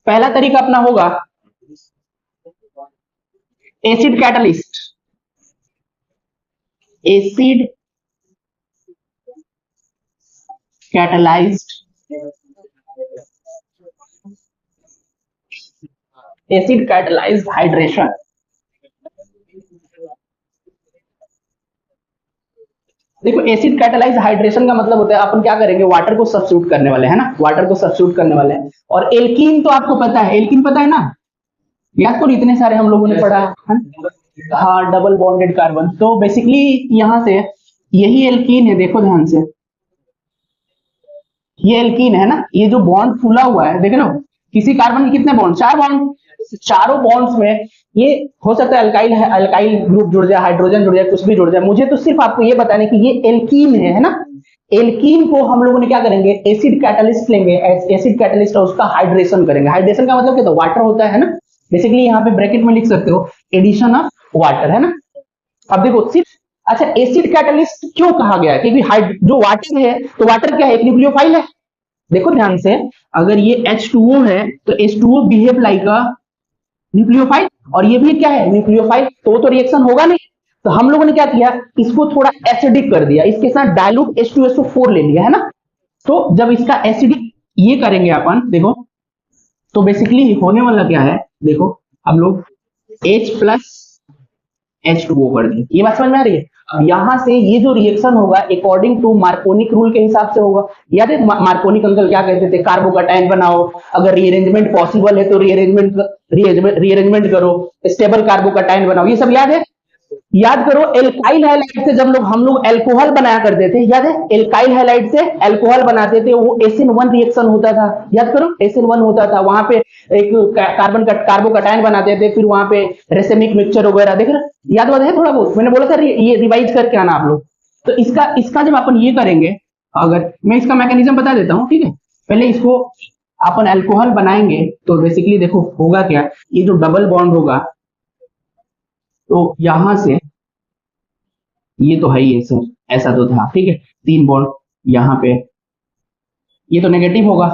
पहला तरीका अपना होगा acid catalyst. Acid catalysed acid catalysed hydration. देखो एसिड कैटलाइज्ड हाइड्रेशन का मतलब होता है अपन क्या करेंगे, वाटर को सब्स्टिट्यूट करने वाले हैं ना, वाटर को सब्स्टिट्यूट करने वाले हैं। और एल्कीन तो आपको पता है, एल्कीन पता है ना, याद करो इतने सारे हम लोगों ने पढ़ा है। हाँ, डबल बॉन्डेड कार्बन। तो बेसिकली यहां से यही एल्कीन है, देखो ध्यान से, ये एल्कीन है ना, ये जो बॉन्ड फूला हुआ है देख रहे हो, किसी कार्बन के कितने बॉन्ड, 4 बॉन्ड, चारों बॉन्ड्स में ये हो सकता है अल्काइल है, अल्काइल ग्रुप जुड़ जाए, हाइड्रोजन जुड़ जाए, कुछ भी जुड़ जाए। मुझे तो सिर्फ आपको ये बताने कि ये एल्कीन है ना। एल्कीन को हम लोगों ने क्या करेंगे, एसिड कैटलिस्ट लेंगे, एसिड कैटलिस्ट उसका हाइड्रेशन करेंगे। हाइड्रेशन का मतलब क्या होता है, वाटर होता है ना, बेसिकली यहाँ पे ब्रैकेट में लिख सकते हो एडिशन ऑफ वाटर, है ना। अब देखो सिर्फ, अच्छा एसिड कैटलिस्ट क्यों कहा गया है, क्योंकि जो वाटर है, तो वाटर क्या है, एक न्यूक्लियोफाइल है। देखो ध्यान से, अगर ये H2O है तो H2O behave like a nucleophile, और ये भी क्या है, न्यूक्लियोफाइल, तो रिएक्शन होगा नहीं। तो हम लोगों ने क्या किया, इसको थोड़ा एसिडिक कर दिया, इसके साथ डाइल्यूट H2SO4 ले लिया, है ना। तो जब इसका एसिडिक ये करेंगे अपन, देखो तो बेसिकली होने वाला क्या है, देखो हम लोग H प्लस H2O कर देंगे। ये बात समझ में आ रही है। अब यहां से ये जो रिएक्शन होगा अकॉर्डिंग टू मार्कोनिक रूल के हिसाब से होगा। याद है मार्कोनिक अंकल क्या कहते थे, कार्बोकैटायन बनाओ, अगर रीअरेंजमेंट पॉसिबल है तो रीअरेंजमेंट करो, स्टेबल कार्बोकैटायन बनाओ, ये सब याद है। याद करो एल्काइल हैलाइड से जब हम लोग अल्कोहल बनाया करते थे, याद है, एल्काइल हैलाइड से अल्कोहल बनाते थे, वो SN1 रिएक्शन होता था, याद करो SN1 होता था, वहां पे एक कार्बोकैटायन बनाते थे, फिर वहां पे रेसेमिक मिक्सचर वगैरह, देख रहे, याद है थोड़ा बहुत, मैंने बोला था ये रिवाइज करके आना आप लोग। तो इसका इसका जब अपन ये करेंगे, अगर मैं इसका मैकेनिज्म बता देता हूँ, ठीक है, पहले इसको अपन अल्कोहल बनाएंगे तो बेसिकली देखो होगा क्या, ये जो डबल बॉन्ड होगा, तो यहां से ये तो है ही सर, ऐसा तो था, ठीक है, 3 बॉन्ड यहाँ पे, ये तो नेगेटिव होगा,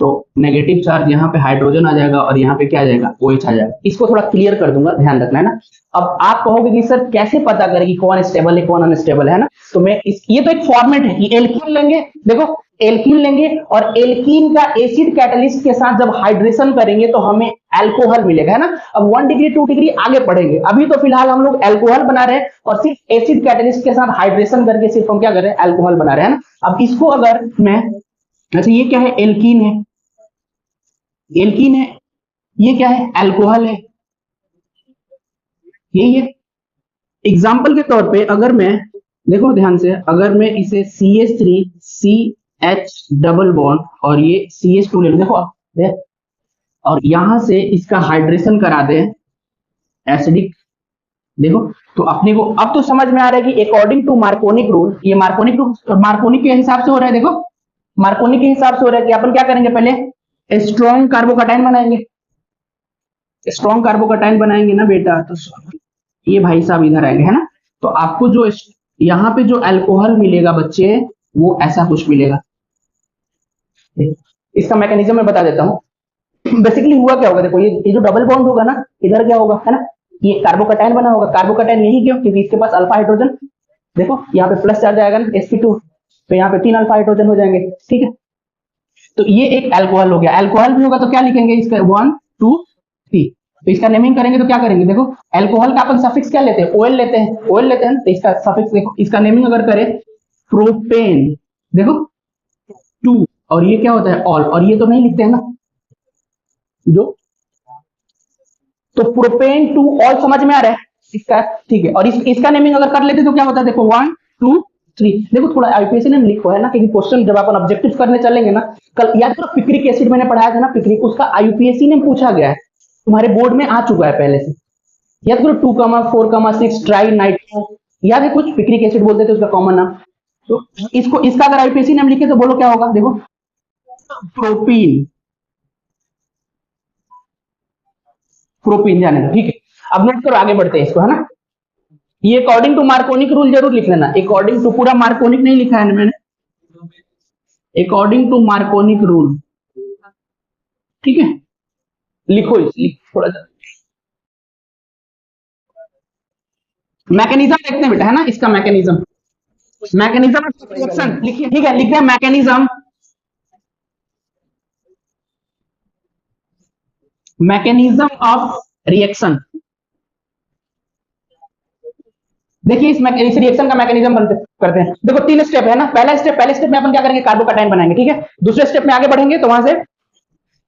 तो नेगेटिव चार्ज यहाँ पे हाइड्रोजन आ जाएगा और यहाँ पे क्या आ जाएगा, OH आ जाएगा। इसको थोड़ा क्लियर कर दूंगा, ध्यान रखना है ना। अब आप कहोगे कि सर कैसे पता करें कि कौन स्टेबल है कौन अनस्टेबल है ना, तो मैं ये तो एक फॉर्मेट है कि एल्कीन लेंगे, देखो एल्कीन लेंगे और एल्कीन का एसिड कैटलिस्ट के साथ जब हाइड्रेशन करेंगे तो हमें अल्कोहल मिलेगा, है ना। अब 1 डिग्री 2 डिग्री आगे पढ़ेंगे, अभी तो फिलहाल हम लोग अल्कोहल बना रहे हैं और सिर्फ एसिड कैटलिस्ट के साथ हाइड्रेशन करके सिर्फ हम क्या कर रहे हैं, अल्कोहल बना रहे हैं ना। अब इसको अगर मैं, अच्छा ये क्या है, एल्कीन है, एल्कीन है, ये क्या है, अल्कोहल है, यही है। एग्जाम्पल के तौर पे अगर मैं, देखो ध्यान से, अगर मैं इसे CH3CH डबल बॉन्ड और ये CH2 ले लूं, देखो देख, और यहां से इसका हाइड्रेशन करा दे एसिडिक, देखो तो अपने को अब तो समझ में आ रहा है कि अकॉर्डिंग टू मार्कोनिक रूल, ये मार्कोनिक रूल मार्कोनिक के हिसाब से हो रहा है, देखो मार्कोनिक के हिसाब से हो रहा है कि अपन क्या करेंगे, पहले स्ट्रॉन्ग कार्बोकैटायन बनाएंगे, स्ट्रॉन्ग कार्बोकैटायन बनाएंगे ना बेटा, तो ये भाई साहब इधर आएंगे, है ना। तो आपको जो यहाँ पे जो अल्कोहल मिलेगा बच्चे, वो ऐसा कुछ मिलेगा। इसका मैकेनिज्म मैं बता देता हूँ। बेसिकली हुआ क्या होगा, देखो ये जो डबल बॉन्ड होगा ना, इधर क्या होगा, है ना, ये कार्बोकैटायन बना होगा, कार्बोकैटायन यही क्यों, क्योंकि इसके पास अल्फा हाइड्रोजन, देखो यहाँ पे प्लस चार्ज आएगा ना sp2, तो यहाँ पे 3 अल्फा हाइड्रोजन हो जाएंगे, ठीक है। तो ये एक अल्कोहल हो गया, अल्कोहल भी होगा तो क्या लिखेंगे इसका 1 2 3, तो इसका नेमिंग करेंगे तो क्या करेंगे, देखो अल्कोहल का अपन सफिक्स क्या लेते हैं, OL लेते हैं, OL लेते हैं, तो इसका सफिक्स देखो, इसका नेमिंग अगर करें प्रोपेन, देखो 2, और ये क्या होता है ऑल, और ये तो नहीं लिखते हैं ना जो, तो प्रोपेन 2 ऑल, समझ में आ रहा है इसका, ठीक है। और इसका नेमिंग अगर कर लेते तो क्या होता है, देखो 1 2 3, देखो थोड़ा आईपीएसी नेम लिखो, है ना, क्योंकि क्वेश्चन जब अपन ऑब्जेक्टिव करने चलेंगे ना, कल याद करो पिक्रिक एसिड मैंने पढ़ाया था ना, पिक्रिक, उसका आईयूपीएसी नेम पूछा गया है, तुम्हारे बोर्ड में आ चुका है पहले से, याद करो 2,4,6 ट्राई नाइट्रो, याद है कुछ पिक्रिक एसिड बोलते थे उसका कॉमन नाम। तो इसको, इसका अगर आईपीएसी नेम लिखे तो बोलो क्या होगा, देखो प्रोपीन, प्रोपीन जाने दो, ठीक है। अब नोट करो, आगे बढ़ते हैं इसको, है ना। ये अकॉर्डिंग टू मार्कोनिक रूल जरूर लिख लेना, अकॉर्डिंग टू, पूरा मार्कोनिक नहीं लिखा है मैंने, अकॉर्डिंग टू मार्कोनिक रूल, ठीक है। लिखो थोड़ा सा मैकेनिज्म देखते हैं बेटा, है ना, इसका मैकेनिज्म, मैकेनिज्म ऑफ रिएक्शन लिखिए, ठीक है, लिखते हैं मैकेनिज्म, मैकेनिज्म ऑफ रिएक्शन। देखिए इस रिएक्शन का मैकेनिज्म करते हैं। देखो 3 स्टेप है ना, पहले स्टेप में अपन क्या करेंगे, कार्बोकैटायन बनाएंगे, ठीक है। दूसरे स्टेप में आगे बढ़ेंगे तो वहां से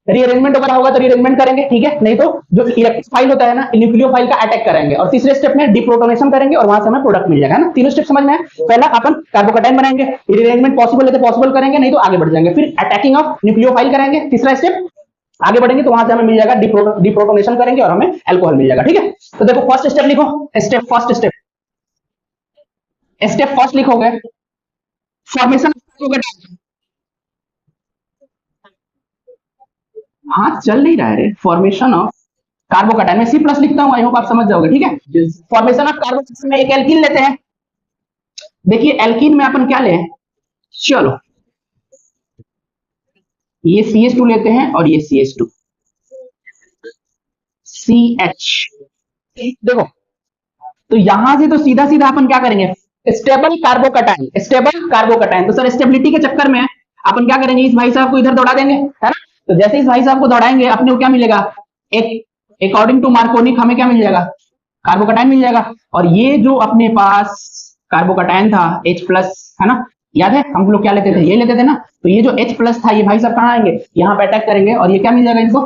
रीअरेंजमेंट वगैरह होगा तो रीअरेंजमेंट करेंगे, ठीक है, नहीं तो जो इलेक्ट्रोफाइल होता है ना, न्यूक्लियोफाइल का अटैक करेंगे, और तीसरे स्टेप में डिप्रोटोनेशन करेंगे और वहां से हमें प्रोडक्ट मिल जाएगा ना। तीनों स्टेप समझ में है। पहला अपन कार्बोकैटायन बनाएंगे, रीअरेंजमेंट पॉसिबल है तो पॉसिबल करेंगे, नहीं तो आगे बढ़ जाएंगे, फिर अटैकिंग ऑफ न्यूक्लियोफाइल करेंगे, तीसरा स्टेप आगे बढ़ेंगे तो वहां से हमें मिल जाएगा डिप्रोटोनेशन करेंगे और हमें अल्कोहल मिल जाएगा, ठीक है। तो देखो फर्स्ट स्टेप लिखो, फर्स्ट स्टेप फर्स्ट लिखोगे, फॉर्मेशन ऑफ, हाथ चल नहीं रहा है रे, फॉर्मेशन ऑफ कार्बोकैटायन में सी प्लस लिखता हूं, आई होप आप समझ जाओगे, ठीक है। फॉर्मेशन ऑफ कार्बोकैटायन में एक एल्कीन लेते हैं। देखिए एल्कीन में अपन क्या ले, चलो ये CH2 लेते हैं और ये CH2 CH, देखो तो यहां से तो सीधा सीधा अपन क्या करेंगे, स्टेबल कार्बोकैटायन, तो सर स्टेबिलिटी के चक्कर में अपन क्या करेंगे, इस भाई साहब को इधर दौड़ा देंगे, है ना। तो जैसे इस भाई साहब को दौड़ाएंगे अपने को क्या मिलेगा, एक अकॉर्डिंग टू मार्कोनिक हमें क्या मिल जाएगा, कार्बोकैटायन मिल जाएगा। और ये जो अपने पास कार्बोकैटायन था H प्लस, है ना, याद है हम लोग क्या लेते थे, ये लेते थे ना। तो ये जो H प्लस था ये भाई साहब कहाँ आएंगे, यहाँ पे अटैक करेंगे और ये क्या मिल जाएगा इनको,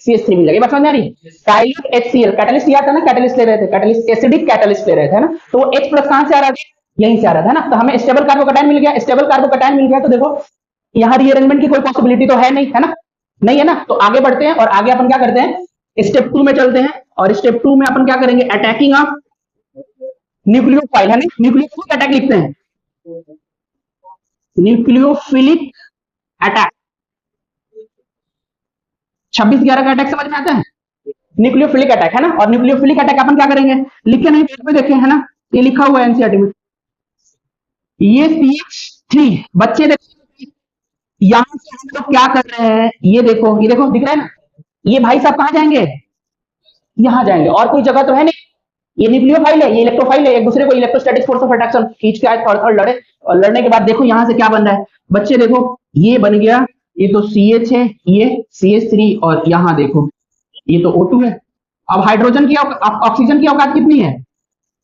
CH3 मिल जाएगा। बात समझ आ रही है। डाइल्यूट HCl कैटलिस्ट याद था ना, कैटलिस्ट ले रहे थे, कैटलिस्ट एसिडिक कैटलिस्ट ले रहे थे ना, तो H प्लस कहां से आ रहा था, यहीं से आ रहा था ना। तो हमें स्टेबल कार्बोकैटायन मिल गया, स्टेबल कार्बोकैटायन मिल गया तो देखो यहाँ रीअरेंजमेंट की कोई पॉसिबिलिटी तो है नहीं, है ना, नहीं है ना। तो आगे बढ़ते हैं और आगे अपन क्या करते हैं, स्टेप 2 में चलते हैं और स्टेप 2 में अपन क्या करेंगे, अटैकिंग ऑफ न्यूक्लियोफाइल, है ना, न्यूक्लियोफिलिक अटैक लिखते हैं, न्यूक्लियोफिलिक अटैक, 26/11 का अटैक समझ में आता है, न्यूक्लियोफिलिक अटैक, है ना। और न्यूक्लियोफिलिक अटैक अपन क्या करेंगे, लिखे नहीं पेज पे देखे, है ना, ये लिखा हुआ है एनसीईआरटी में, ये CH3 बच्चे देखो, यहां से हम लोग क्या कर रहे हैं, ये देखो दिख रहा है ना, ये भाई साहब कहां जाएंगे, यहां जाएंगे, और कोई जगह तो है नहीं, ये न्यूक्लियोफाइल है, ये इलेक्ट्रोफाइल है, एक दूसरे को इलेक्ट्रोस्टैटिक फोर्स ऑफ अट्रैक्शन खींच के आए, थोड़ा लड़े, और लड़ने के बाद देखो यहां से क्या बन रहा है, बच्चे देखो ये बन गया, ये तो CH है, ये CH3, और यहां देखो ये तो O2 है। अब हाइड्रोजन की ऑक्सीजन की औकात कितनी है,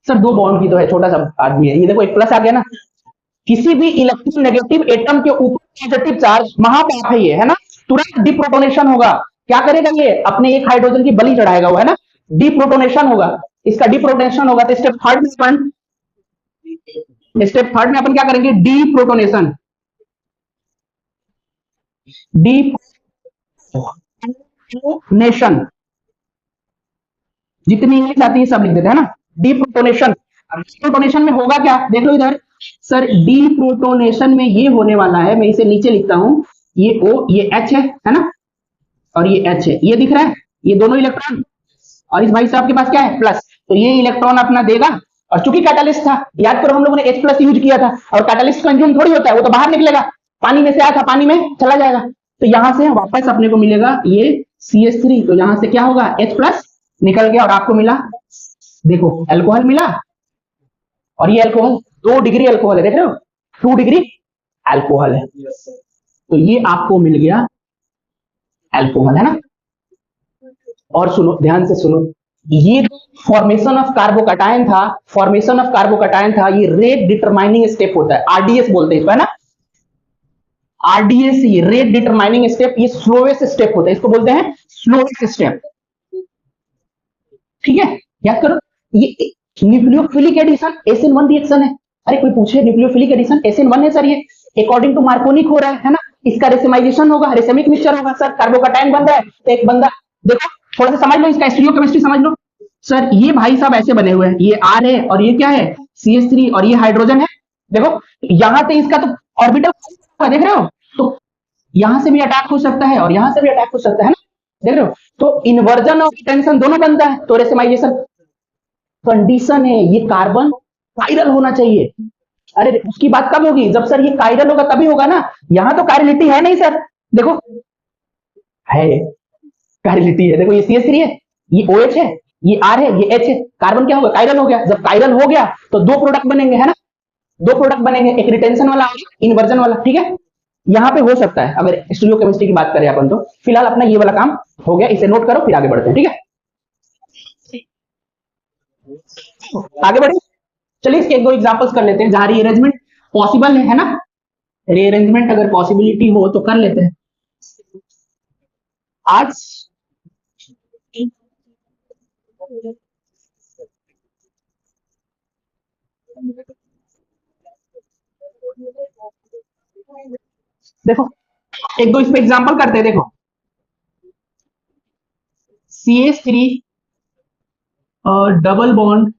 सर 2 बॉन्ड की तो है, छोटा सा आदमी है, ये देखो एक प्लस आ गया ना। किसी भी इलेक्ट्रोनेगेटिव एटम के ऊपर पॉजिटिव चार्ज महापाप है ये, है ना, तुरंत डिप्रोटोनेशन होगा। क्या करेगा ये, अपने एक हाइड्रोजन की बलि चढ़ाएगा वो, है ना, डिप्रोटोनेशन होगा, इसका डिप्रोटोनेशन होगा। तो स्टेप थर्ड में अपन क्या करेंगे, डिप्रोटोनेशन, डिप्रोटोनेशन, जितनी इंग्लिश आती है सब लिख देते हैं ना, डिप्रोटोनेशन। डिप्रोटोनेशन में होगा क्या, देख लो इधर, सर डिप्रोटोनेशन में ये होने वाला है, मैं इसे नीचे लिखता हूं, ये O ये H है ना, और ये H है, ये दिख रहा है, ये दोनों इलेक्ट्रॉन, और इस भाई साहब के पास क्या है, प्लस, तो ये इलेक्ट्रॉन अपना देगा। और चूंकि कैटलिस्ट था, याद करो हम लोगों ने H प्लस यूज किया था, और कैटलिस्ट कंज्यूम थोड़ी होता है, वो तो बाहर निकलेगा, पानी में से आया था पानी में चला जाएगा, तो यहां से वापस अपने को मिलेगा ये CH3, तो यहां से क्या होगा, H प्लस निकल गया और आपको मिला, देखो अल्कोहल मिला, और ये अल्कोहल 2 डिग्री अल्कोहल है, देख रहे हो 2 डिग्री अल्कोहल है, तो ये आपको मिल गया अल्कोहल, है ना। और सुनो ध्यान से सुनो, ये फॉर्मेशन ऑफ कार्बोकैटायन था, ये रेट डिटरमाइनिंग स्टेप होता है, RDS बोलते हैं इसको, है ना, RDS, ये रेट डिटरमाइनिंग स्टेप, ये स्लोएस्ट स्टेप होता है, इसको बोलते हैं स्लोएस्ट स्टेप, ठीक है, याद करो। ये न्यूक्लियोफिलिक एडिशन SN1 रिएक्शन है, अरे कोई पूछे न्यूक्लियोफिलिक एडिशन SN1 है सर, ये अकॉर्डिंग टू मार्कोनिक हो रहा है ना, इसका रेसिमाइजेशन होगा, रेसिमिक मिक्सचर होगा, सर कार्बोकैटायन बन रहा है, तो एक बंदा देखो थोड़ा सा समझ लो, इसका स्टीरियोकेमिस्ट्री समझ लो, सर ये भाई साहब ऐसे बने हुए हैं, ये R है और ये क्या है CH3, और ये हाइड्रोजन है, देखो यहां से इसका तो ऑर्बिटल देख रहे हो, तो यहां से भी अटैक हो सकता है और यहां से भी अटैक हो सकता है ना, देख रहे हो, तो इन्वर्जन और टेंशन दोनों बनता है, तो रेसिमाइजेशन कंडीशन है, ये कार्बन कायरल होना चाहिए। अरे उसकी बात कब होगी, जब सर ये कायरल होगा तभी होगा ना, यहां तो कायरलिटी है नहीं सर, देखो है, कायरलिटी है। देखो ये CH3 है, ये OH है, ये R है, ये H है, कार्बन क्या होगा, कायरल हो गया। जब कायरल हो गया तो दो प्रोडक्ट बनेंगे, है ना, दो प्रोडक्ट बनेंगे, एक रिटेंशन वाला और इन्वर्जन वाला, ठीक है। यहाँ पे हो सकता है अगर स्टीरियो केमिस्ट्री की बात करें अपन तो। फिलहाल अपना ये वाला काम हो गया, इसे नोट करो, फिर आगे बढ़ते हैं, ठीक है। आगे बढ़े, चलिए इसके एक दो एग्जांपल्स कर लेते हैं जहां रीअरेंजमेंट पॉसिबल है ना। रीअरेंजमेंट अगर पॉसिबिलिटी हो तो कर लेते हैं। आज देखो एक दो इस पे एग्जांपल करते हैं। देखो CH3 और डबल बॉन्ड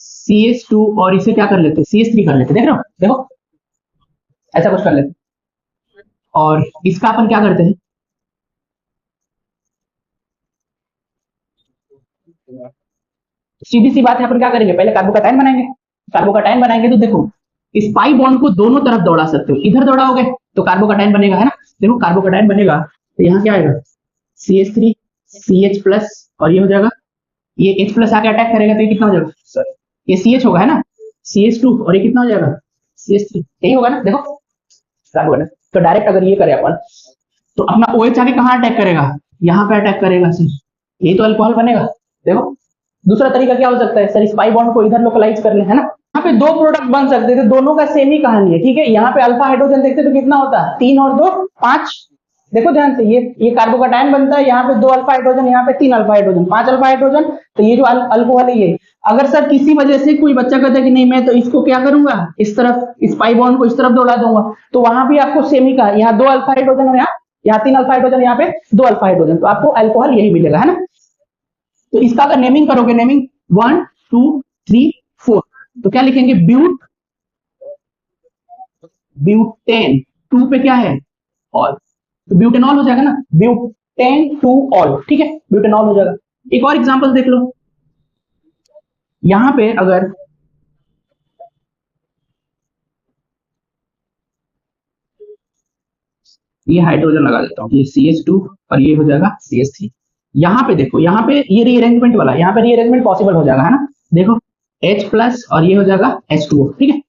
CH2 और इसे क्या कर लेते हैं, CH3 कर लेते हैं। देख रहे हो, देखो ऐसा कुछ कर लेते हैं। और इसका अपन क्या करते हैं, सीधी सी बात है, अपन क्या करेंगे, पहले कार्बोकैटायन बनाएंगे। कार्बोकैटायन बनाएंगे तो देखो इस पाई बॉन्ड को दोनों तरफ दौड़ा सकते हो, इधर दौड़ाओगे तो कार्बोकैटायन बनेगा, है ना। देखो कार्बोकैटायन बनेगा तो यहाँ क्या आएगा, CH3 CH प्लस और ये हो जाएगा, ये H प्लस आके अटैक करेगा तो ये कितना हो जाएगा सर, ये CH होगा, है ना, CH2 और ये कितना हो जाएगा CH3, यही होगा ना। देखो कार्बोकैटायन तो डायरेक्ट अगर ये करें अपन तो अपना OH आके कहाँ अटैक करेगा, यहाँ पे अटैक करेगा सर, यही तो अल्कोहल बनेगा। देखो दूसरा तरीका क्या हो सकता है सर, इस पाई बॉन्ड को इधर लोकलाइज कर ले, है ना। यहाँ पे दो प्रोडक्ट बन सकते थे, दोनों का सेम ही कहानी है, ठीक है। यहाँ पे अल्फा हाइड्रोजन देखते तो कितना होता है, 3 और 2 5। देखो ध्यान से, ये कार्बोकैटायन बनता है, यहाँ पे 2 अल्फा हाइड्रोजन, यहाँ पे 3 अल्फा हाइड्रोजन, 5 अल्फा हाइड्रोजन। तो ये जो अल्कोहल है ये, अगर सर किसी वजह से कोई बच्चा कहता है कि नहीं मैं तो इसको क्या करूंगा, इस तरफ इस पाई बॉन्ड को इस तरफ दौड़ा दूंगा, तो वहां भी आपको सेम ही कहा, यहाँ 2 अल्फा हाइड्रोजन और यहाँ 3 अल्फा हाइड्रोजन, यहाँ पे 2 अल्फा हाइड्रोजन, तो आपको अल्कोहल यही मिलेगा, है ना। तो इसका अगर नेमिंग करोगे, नेमिंग 1 2 3 4, तो क्या लिखेंगे, ब्यूटेन, 2 पे क्या है ऑल, तो ब्यूटेनॉल हो जाएगा ना, ब्यूटेन टू ऑल, ठीक है, ब्यूटेनॉल हो जाएगा। एक और एग्जांपल देख लो, यहां पे अगर ये हाइड्रोजन लगा देता हूं, ये CH2 और ये हो जाएगा CH3। यहां पे देखो, यहां पे ये रीअरेंजमेंट वाला, यहां पे रीअरेंजमेंट पॉसिबल हो जाएगा, है ना। देखो H प्लस और ये हो जाएगा H2O, ठीक है।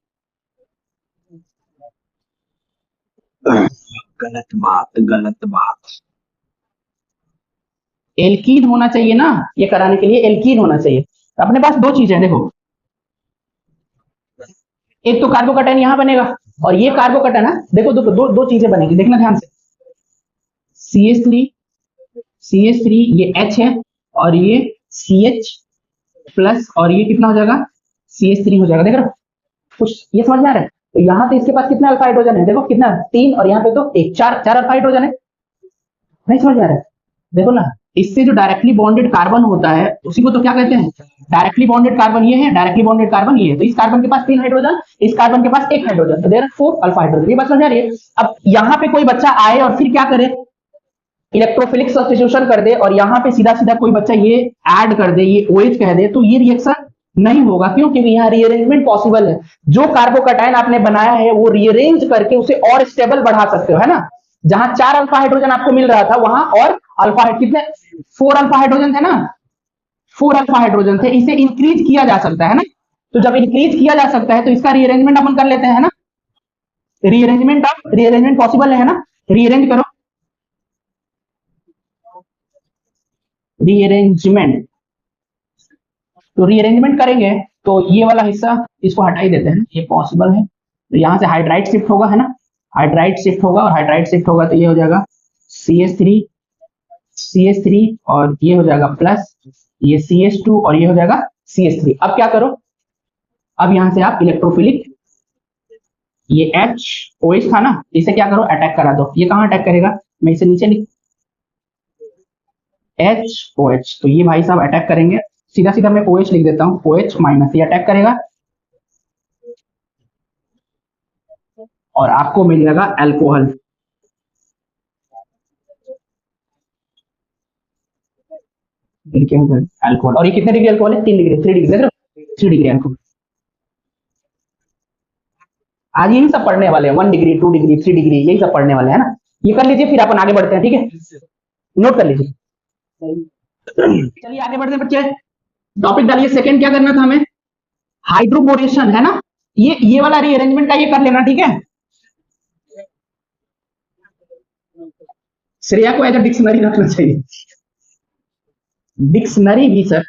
गलत बात, गलत बात, एल्कीन होना चाहिए ना, ये कराने के लिए एल्कीन होना चाहिए। अपने पास दो चीजें हैं, देखो एक तो कार्बोकैटायन यहां बनेगा और ये कार्बोकैटायन है, देखो दो चीजें बनेगी, देखना ध्यान से। CH3 ये H है और ये CH प्लस और ये कितना हो जाएगा CH3 हो जाएगा। देख रहे हो, कुछ ये समझ में आ रहा है। तो यहाँ पे इसके पास कितना अल्फा हाइड्रोजन है, देखो कितना 3 और यहाँ पे तो 1 4 अल्फा हाइड्रोजन है, नहीं समझ में आ रहा है। देखो ना, इससे जो डायरेक्टली बॉन्डेड कार्बन होता है उसी को तो क्या कहते हैं, डायरेक्टली बॉन्डेड कार्बन ये है, डायरेक्टली बॉन्डेड कार्बन ये है। तो इस कार्बन के पास 3 हाइड्रोजन, इस कार्बन के पास 1 हाइड्रोजन, तो देयर आर 4 अल्फा हाइड्रोजन। ये बात समझ आ रही है। अब यहाँ पे कोई बच्चा आए और फिर क्या करे, इलेक्ट्रोफिलिक सब्स्टिट्यूशन कर दे और यहाँ पे सीधा सीधा कोई बच्चा ये ऐड कर दे, ये OH कह दे, तो ये रिएक्शन नहीं होगा। क्यों, क्योंकि यहाँ रीअरेंजमेंट पॉसिबल है। जो कार्बोकैटायन आपने बनाया है वो रीअरेंज करके उसे और स्टेबल बढ़ा सकते हो, है ना। जहां 4 अल्फा हाइड्रोजन आपको मिल रहा था वहां और अल्फा कितने 4 अल्फा हाइड्रोजन थे ना, 4 अल्फा हाइड्रोजन थे, इसे इंक्रीज किया जा सकता है ना। तो जब इंक्रीज किया जा सकता है तो इसका रीअरेंजमेंट अपन कर लेते हैं, है ना। रीअरेंजमेंट पॉसिबल है ना, रीअरेंज करो, रीअरेंजमेंट। तो रीअरेंजमेंट करेंगे तो ये वाला हिस्सा इसको हटा ही देते हैं, ये पॉसिबल है। तो यहां से हाइड्राइड शिफ्ट होगा, है ना, हाइड्राइड शिफ्ट होगा और हाइड्राइड शिफ्ट होगा तो ये हो जाएगा CH3 और ये हो जाएगा प्लस, ये CH2 और ये हो जाएगा CH3। अब क्या करो, अब यहां से आप इलेक्ट्रोफिलिक, ये OH था ना, इसे क्या करो अटैक करा दो। ये कहां अटैक करेगा, मैं इसे नीचे लिख HOH, तो ये भाई साहब अटैक करेंगे, सीधा सीधा मैं OH लिख देता हूं, OH माइनस, ये अटैक करेगा और आपको मिल जाएगा अल्कोहल। अल्कोहल, और ये कितने डिग्री अल्कोहल है, 3 डिग्री, 3 डिग्री, देख रहे हो 3 डिग्री अल्कोहल। आज यही सब पढ़ने वाले हैं, 1 डिग्री 2 डिग्री 3 डिग्री, यही सब पढ़ने वाले हैं ना। ये कर लीजिए, फिर अपन आगे बढ़ते हैं, ठीक है, नोट कर लीजिए। चलिए आगे बढ़ते हैं बच्चे, टॉपिक डालिए। सेकंड क्या करना था हमें, हाइड्रोबोरेशन है ना, ये वाला रीअरेंजमेंट का ये कर लेना, ठीक है। श्रेया को एज अ डिक्शनरी रखना चाहिए, डिक्शनरी भी सर।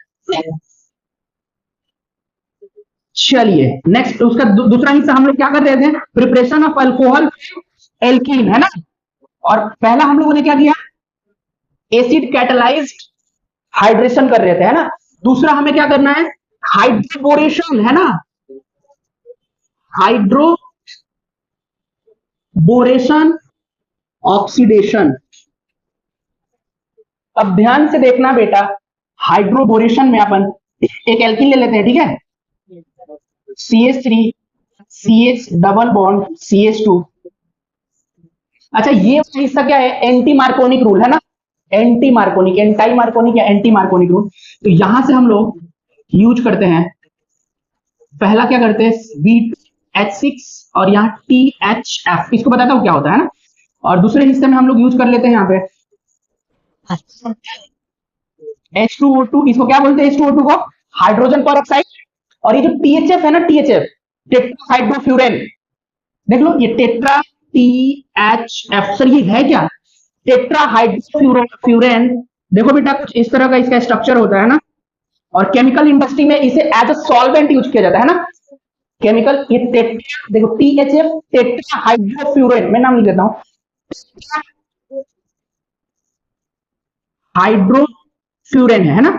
चलिए नेक्स्ट, उसका दूसरा हिस्सा हम लोग क्या कर रहे थे, प्रिपरेशन ऑफ अल्कोहल एल्कीन है ना। और पहला हम लोगों ने क्या किया, एसिड कैटलाइज्ड हाइड्रेशन कर रहे थे है ना। दूसरा हमें क्या करना है, हाइड्रोबोरेशन है ना, हाइड्रोबोरेशन ऑक्सीडेशन। अब ध्यान से देखना बेटा, हाइड्रोबोरेशन में अपन एक एल्कीन ले लेते हैं, ठीक है, CH3 CH double bond CH2। अच्छा ये हिस्सा क्या है, एंटी मार्कोनिक रूल है ना, एंटी मार्कोनिक, एंटाई मार्कोनिक या एंटी मार्कोनिक रूल। तो यहां से हम लोग यूज करते हैं, पहला क्या करते हैं, B2H6 और यहाँ THF, इसको बताता हूं क्या होता है ना। और दूसरे हिस्से में हम लोग यूज कर लेते हैं यहाँ पे H2O2, इसको क्या बोलते हैं, H2O2 को हाइड्रोजन पर ऑक्साइड। और ये जो THF है ना, THF टेट्राहाइड्रोफ्यूरेन, देख लो ये टेट्रा THF, सर ये है क्या, टेट्राहाइड्रोफ्यूरेन। देखो बेटा कुछ इस तरह का इसका स्ट्रक्चर होता है ना, और केमिकल इंडस्ट्री में इसे एज अ सॉल्वेंट यूज किया जाता है ना, केमिकल। ये टेट्रा, देखो THF टेट्राहाइड्रोफ्यूरेन, मैं नाम लिख देता हूं, हाइड्रोफ्यूरेन है ना,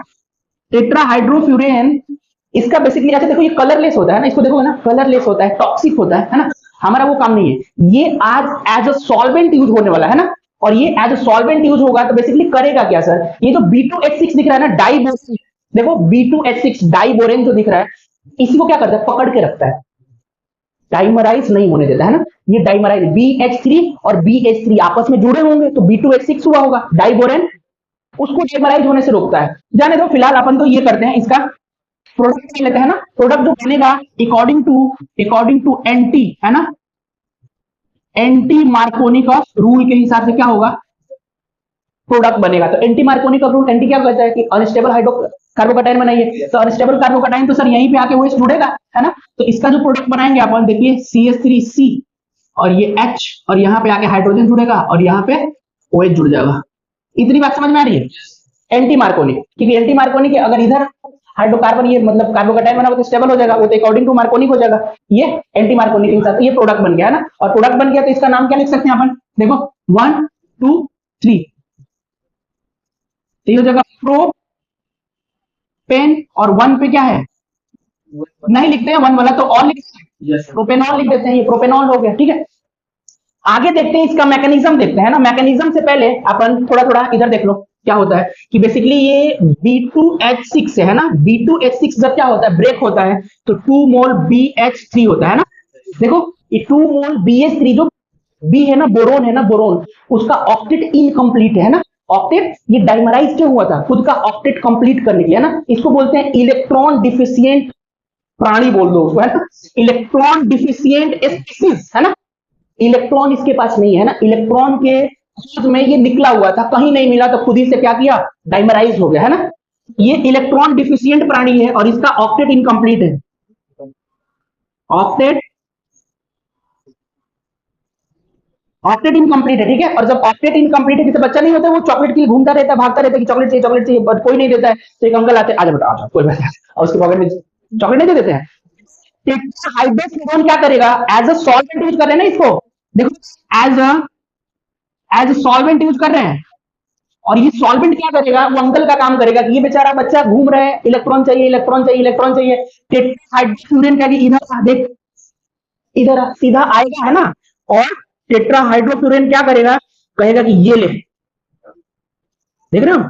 टेट्राहाइड्रोफ्यूरेन। इसका बेसिकली अच्छा देखो, ये कलरलेस होता है ना, इसको देखो ना, कलरलेस होता है, टॉक्सिक होता है ना। हमारा वो काम नहीं है, ये आज एज अ सॉल्वेंट यूज होने वाला है ना। और ये एज अ सॉल्वेंट यूज होगा तो बेसिकली करेगा क्या सर, ये जो B2H6 दिख रहा है ना, डाइबोरेन, देखो B2H6 डाइबोरेन जो दिख रहा है, इसी को क्या करता है, पकड़ के रखता है, डाइमराइज नहीं होने देता है ना। ये डाइमराइज, BH3 और BH3 आपस में जुड़े होंगे तो B2H6 हुआ होगा, डाइबोरेन उसको डाइमराइज होने से रोकता है। जाने दो, फिलहाल अपन तो ये करते हैं, इसका प्रोडक्ट लेते हैं ना। प्रोडक्ट जो बनेगा अकॉर्डिंग टू एंटी है ना, एंटी मार्कोनिक ऑफ रूल के हिसाब से क्या होगा, प्रोडक्ट बनेगा। तो anti Markovnikov of rule, anti क्या कहता है कि अनस्टेबल हाइड्रो कार्बोकटाइन बनाइए, तो अनस्टेबल कार्बोकटाइन तो सर यहीं पे आके वो जुड़ेगा है ना। तो इसका जो प्रोडक्ट बनाएंगे अपन, देखिए CH3C और ये H, और यहाँ पे आके हाइड्रोजन जुड़ेगा और यहाँ पे OH जुड़ जाएगा। इतनी बात समझ में आ रही है, एंटी मार्कोनिक, क्योंकि एंटी मार्कोनिक अगर इधर हाइड्रोकार्बन ये मतलब कार्बोकटाइन बना तो स्टेबल हो जाएगा, वो तो अकॉर्डिंग टू मार्कोनिक हो जाएगा, ये एंटी मार्कोनिक के हिसाब से ये प्रोडक्ट बन गया है ना। और प्रोडक्ट बन गया तो इसका नाम क्या लिख सकते हैं अपन, देखो 1 2 3, तो ये हो जाएगा प्रोपेन, और 1 पे क्या है, नहीं लिखते हैं 1 वाला, तो ऑल लिखते हैं, प्रोपेनॉल लिख देते हैं, ये प्रोपेनॉल हो गया, ठीक है। आगे देखते हैं इसका मैकेनिज्म, देखते हैं ना। मैकेनिज्म से पहले अपन थोड़ा थोड़ा इधर देख लो क्या होता है, कि बेसिकली ये B2H6 है ना, B2H6 जब क्या होता है, ब्रेक होता है तो 2 मोल BH3 होता है ना। देखो ये 2 मोल BH3 जो B है ना, बोरोन है ना, बोरोन, उसका ऑक्टेट इनकम्प्लीट है ना, ऑक्टेट ये डाइमराइज क्यों हुआ था, खुद का ऑक्टेट कंप्लीट करने के लिए ना। इसको बोलते हैं इलेक्ट्रॉन डिफिशियंट प्राणी, बोल दो उसको है ना, इलेक्ट्रॉन डिफिशियंट स्पीसीज है ना। इलेक्ट्रॉन इसके पास नहीं है ना, इलेक्ट्रॉन के खोज में ये निकला हुआ था, कहीं नहीं मिला तो खुद ही से क्या किया, डाइमराइज हो गया है ना। ये इलेक्ट्रॉन डिफिशियंट प्राणी है और इसका ऑक्टेट इनकम्प्लीट है, ऑक्टेट ऑक्टेट इनकम्प्लीट है, ठीक है। और जब ऑक्टेट इनकम्प्लीट है, जैसे बच्चा नहीं होता, वो चॉकलेट के लिए घूमता रहता है, भागता रहता है कि चॉकलेट चाहिए, चॉकलेट चाहिए, बट कोई नहीं देता है। तो एक अंकल आते हैं, आजा बेटा आजा, कोई बात नहीं, और उसके पॉकेट में चॉकलेट नहीं दे देते हैं। हाइड्रोफ्लोरोन क्या करेगा, एज अ सॉल्वेंट यूज कर रहे हैं ना इसको, देखो एज सॉल्वेंट यूज कर रहे हैं। और ये सॉल्वेंट क्या करेगा, वो अंकल का काम करेगा कि ये बेचारा बच्चा घूम रहा है, इलेक्ट्रॉन चाहिए, इलेक्ट्रॉन चाहिए, इलेक्ट्रॉन चाहिए, टेट्राहाइड्रोफ्लोरेन का इधर देख, इधर सीधा आएगा है ना। और टेट्राहाइड्रोफ्लोरेन क्या करेगा, कहेगा कि ये ले, देख रहे हो,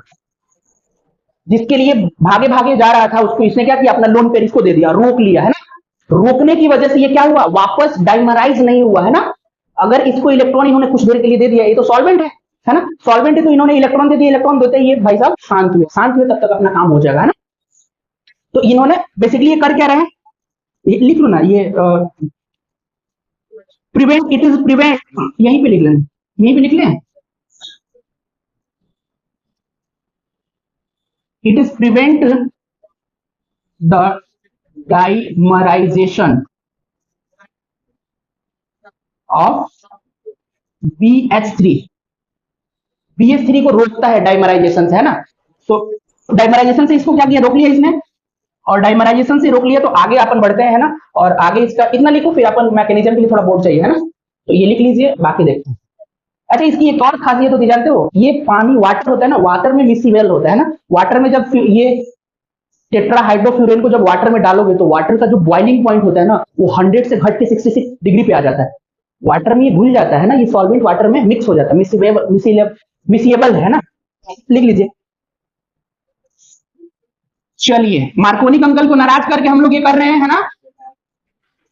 जिसके लिए भागे भागे जा रहा था उसको इसने क्या किया, अपना लोन पेरिस को दे दिया, रोक लिया है ना। रोकने की वजह से ये क्या हुआ, वापस डाइमराइज नहीं हुआ है ना। अगर इसको इलेक्ट्रॉन इन्होंने कुछ देर के लिए दे दिया, ये तो सॉल्वेंट है ना, सॉल्वेंट है, तो इन्होंने इलेक्ट्रॉन दे दिया, इलेक्ट्रॉन देते ही ये भाई साहब शांत हुए, तब तक अपना काम हो जाएगा है ना। तो इन्होंने बेसिकली ये कर क्या रहे हैं, लिख लो ना ये प्रिवेंट, इट इज प्रिवेंट, यहीं पे लिख लें, यहीं पे लिख लें, it is prevent the dimerisation of BH3। BH3 को रोकता है डाइमराइजेशन से, है ना। तो डाइमराइजेशन से इसको क्या किया, रोक लिया इसने, और डाइमराइजेशन से रोक लिया। तो आगे अपन बढ़ते हैं, है ना। और आगे इसका इतना लिखो, फिर अपन मैकेनिज्म के लिए थोड़ा बोर्ड चाहिए, है ना। तो ये लिख लीजिए, बाकी देखते हैं। अच्छा, इसकी एक और खासियत होती है, जानते हो, ये पानी वाटर होता है ना, वाटर में मिसिबल होता है ना। वाटर में जब ये टेट्राहाइड्रोफ्यूरेन को जब वाटर में डालोगे तो वाटर का जो बॉइलिंग पॉइंट होता है ना, वो 100 से घट के 66 डिग्री पे आ जाता है। वाटर में ये घुल जाता है ना, ये सॉल्वेंट वाटर में मिक्स हो जाता है, मिसिएबल है ना, लिख लीजिए। चलिए, मार्कोनिक अंकल को नाराज करके हम लोग ये कर रहे हैं, है ना।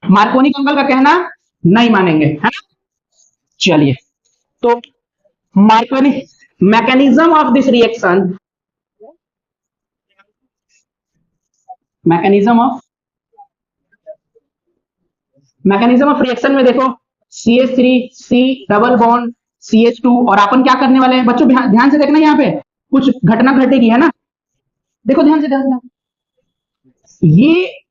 मार्कोनिक अंकल का कहना नहीं मानेंगे, है ना। चलिए, तो मार्कोनिक mechanism of this reaction, mechanism of reaction में देखो, CH3 C double bond CH2, और अपन क्या करने वाले हैं बच्चों, ध्यान से देखना, यहाँ पे कुछ घटना घटेगी, है ना। देखो ध्यान से, ये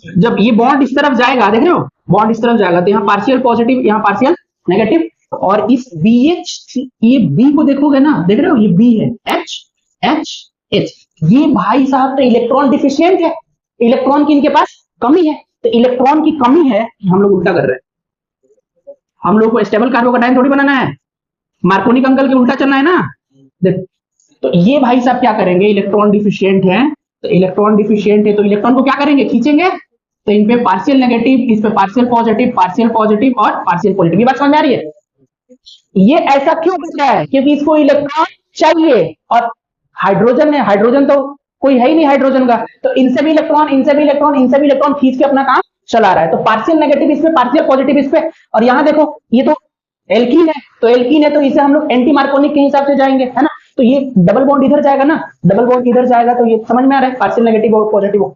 जब ये बॉन्ड इस तरफ जाएगा, देख रहे हो, बॉन्ड इस तरफ जाएगा, तो यहाँ पार्शियल पॉजिटिव, यहाँ पार्शियल नेगेटिव, और इस BH, ये B को देखोगे ना, देख रहे हो, ये B है, H, ये भाई साहब तो इलेक्ट्रॉन डिफिशियंट है, इलेक्ट्रॉन की इनके पास कमी है। तो इलेक्ट्रॉन की कमी है, हम लोग उल्टा कर रहे हैं, हम लोग को स्टेबल कार्बोकैटायन थोड़ी बनाना है, मार्कोनिक अंकल के उल्टा चलना है ना। देख, तो ये भाई साहब क्या करेंगे, इलेक्ट्रॉन डिफिशियंट है, तो इलेक्ट्रॉन डिफिशियंट है तो इलेक्ट्रॉन को क्या करेंगे, खींचेंगे। तो इन पे पार्शियल नेगेटिव, इस पे पार्शियल पॉजिटिव और पार्शियल पॉजिटिव। ये बात समझ में आ रही है। ये ऐसा क्यों बच रहा है, क्योंकि इसको इलेक्ट्रॉन चाहिए, और हाइड्रोजन है, हाइड्रोजन तो कोई है ही नहीं हाइड्रोजन का, तो इनसे भी इलेक्ट्रॉन खींच के अपना काम चला रहा है। तो पार्शियल नेगेटिव इस पे, पार्शियल पॉजिटिव इस पे, और यहाँ देखो ये तो एल्कीन है, तो इसे हम लोग एंटी मार्कोनिक के हिसाब से जाएंगे, है ना। तो ये डबल बॉन्ड इधर जाएगा ना, डबल बॉन्ड इधर जाएगा, तो ये समझ में आ रहा है, पार्शियल नेगेटिव और पॉजिटिव।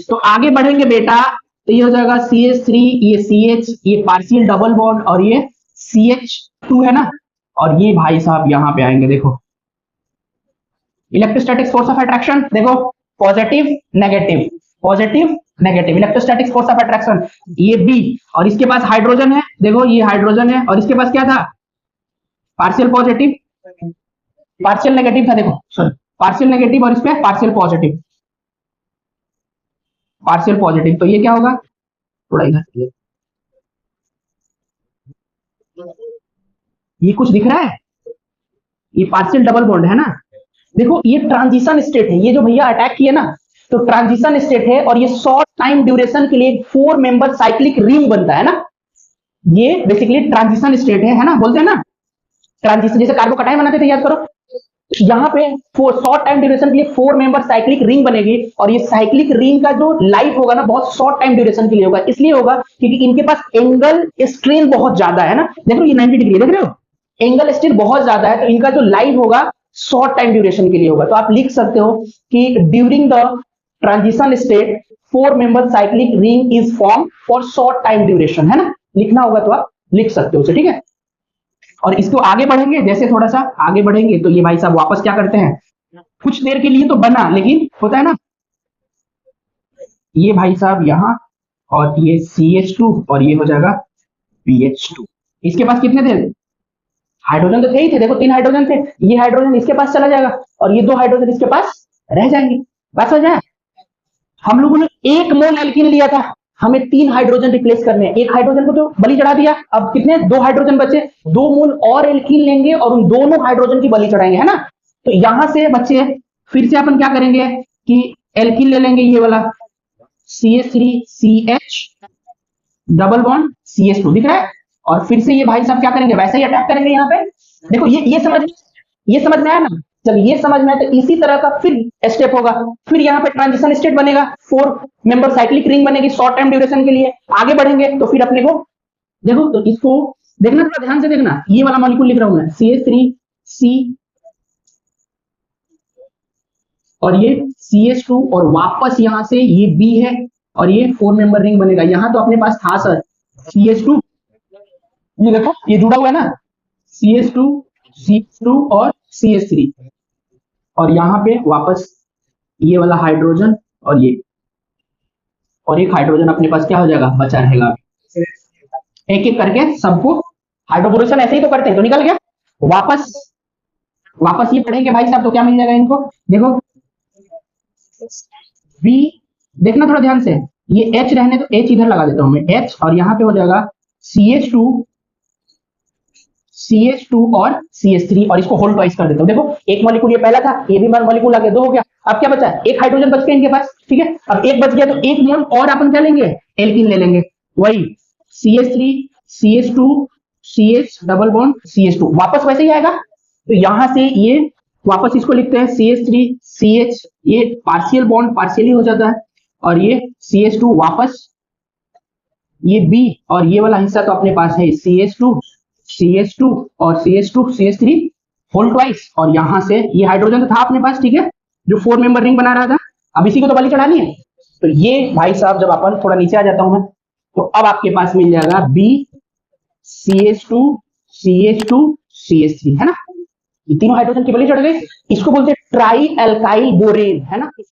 तो आगे बढ़ेंगे बेटा, तो ये हो जाएगा CH3, ये CH, ये पार्शियल डबल बॉन्ड, और ये CH2 है ना। और ये भाई साहब यहाँ पे आएंगे, देखो इलेक्ट्रोस्टैटिक फोर्स ऑफ अट्रैक्शन, देखो positive negative electrostatic force of attraction, ये B, और इसके पास हाइड्रोजन है, देखो ये हाइड्रोजन है, और इसके पास क्या था, पार्शियल पॉजिटिव, पार्शियल नेगेटिव था, देखो सॉरी, पार्शियल नेगेटिव, और इस पे पार्शियल पॉजिटिव। तो ये क्या होगा, थोड़ा इधर, ये कुछ दिख रहा है, ये पार्शियल डबल बॉन्ड है ना। देखो ये ट्रांजिशन स्टेट है, ये जो भैया अटैक किए ना, तो ट्रांजिशन स्टेट है, और ये शॉर्ट टाइम ड्यूरेशन के लिए 4 मेंबर साइक्लिक रिंग बनता है ना। ये बेसिकली ट्रांजिशन स्टेट है ना, बोलते हैं ना ट्रांजिशन, जैसे कार्बोकैटायन बनाते थे, याद करो। यहाँ पे शॉर्ट टाइम ड्यूरेशन के लिए 4 मेंबर साइक्लिक रिंग बनेगी, और ये साइक्लिक रिंग का जो लाइफ होगा ना, बहुत शॉर्ट टाइम ड्यूरेशन के लिए होगा। इसलिए होगा क्योंकि इनके पास एंगल स्ट्रेन बहुत ज्यादा है ना, देख लो ये 90 डिग्री, देख रहे हो, एंगल स्ट्रेन बहुत ज्यादा है, तो इनका जो लाइफ होगा शॉर्ट टाइम ड्यूरेशन के लिए होगा। तो आप लिख सकते हो कि during the transition state 4 member cyclic ring is form for short time duration, है ना, लिखना होगा तो आप लिख सकते हो, ठीक है। और इसको आगे बढ़ेंगे, जैसे थोड़ा सा आगे बढ़ेंगे, तो ये भाई साहब वापस क्या करते हैं, कुछ देर के लिए तो बना, लेकिन होता है ना, ये भाई साहब यहाँ, और ये CH2, और ये हो जाएगा BH2। इसके पास कितने थे, हाइड्रोजन तो थे ही थे, देखो 3 हाइड्रोजन थे, ये हाइड्रोजन इसके पास चला जाएगा, और ये 2 हाइड्रोजन इसके पास रह जाएंगे। बात समझ आया। हम लोगों ने 1 मोल एल्कीन लिया था, हमें 3 हाइड्रोजन रिप्लेस करने हैं, 1 हाइड्रोजन को तो बलि चढ़ा दिया, अब कितने 2 हाइड्रोजन बचे, 2 मोल और एल्कीन लेंगे और उन दोनों हाइड्रोजन की बलि चढ़ाएंगे, है ना। तो यहां से बच्चे फिर से अपन क्या करेंगे कि एल्कीन ले लेंगे, ये वाला CH3CH डबल बॉन्ड CH2, दिख रहा है। और फिर से ये भाई साहब क्या करेंगे, वैसे ही अटैक करेंगे यहाँ पे। देखो ये समझ में आया ना, जब ये समझ में आए तो इसी तरह का फिर स्टेप होगा, फिर यहाँ पे ट्रांजिशन स्टेट बनेगा, 4 मेंबर साइक्लिक रिंग बनेगी शॉर्ट टाइम ड्यूरेशन के लिए। आगे बढ़ेंगे तो फिर अपने को देखो, तो इसको देखना, थोड़ा ध्यान से देखना, ये वाला मॉलिक्यूल लिख रहा हूं मैं, CH3C, और ये CH2, और वापस यहां से ये B है, और ये 4 मेंबर रिंग बनेगा। यहां तो अपने पास था सर CH2, ये देखो ये जुड़ा हुआ है ना, CH2 और CH3, और यहाँ पे वापस ये वाला हाइड्रोजन और ये, और एक हाइड्रोजन अपने पास क्या हो जाएगा, बचा रहेगा। एक एक करके सबको हाइड्रोबोरेशन ऐसे ही तो करते हैं, तो निकल गया। वापस वापस ये पढ़ेंगे भाई साहब, तो क्या मिल जाएगा इनको, देखो बी, देखना थोड़ा ध्यान से, ये H रहने तो H इधर लगा देता हूं मैं, H, और यहाँ पे हो जाएगा CH2 और CH3, और इसको होल ट्वाइस कर देता हूं। देखो एक मॉलिक्यूल ये पहला था, ये भी मॉलिक्यूल आ गया, दो हो गया। अब क्या बचा, एक हाइड्रोजन बच गया इनके पास, ठीक है। अब एक बच गया तो एक मोल और अपन क्या लेंगे, एल्कीन ले लेंगे, वही CH3 CH2 CH double bond CH2, वापस वैसे ही आएगा। तो यहां से ये वापस इसको लिखते हैं CH3 CH, ये पार्शियल बॉन्ड पार्शियली हो जाता है, और ये CH2 वापस ये B, और ये वाला हिस्सा तो अपने पास है CH2 और CH3 होल ट्वाइस, और यहां से ये हाइड्रोजन तो था अपने पास, ठीक है, जो 4 मेंबर रिंग बना रहा था, अब इसी को तो बलि चढ़ानी है। तो ये भाई साहब जब अपन थोड़ा नीचे आ जाता हूं मैं, तो अब आपके पास मिल जाएगा B CH2 CH3, है ना, ये तीनों हाइड्रोजन की बलि चढ़ गई। इसको बोलते हैं ट्राई एल्काइल बोरेन, है ना।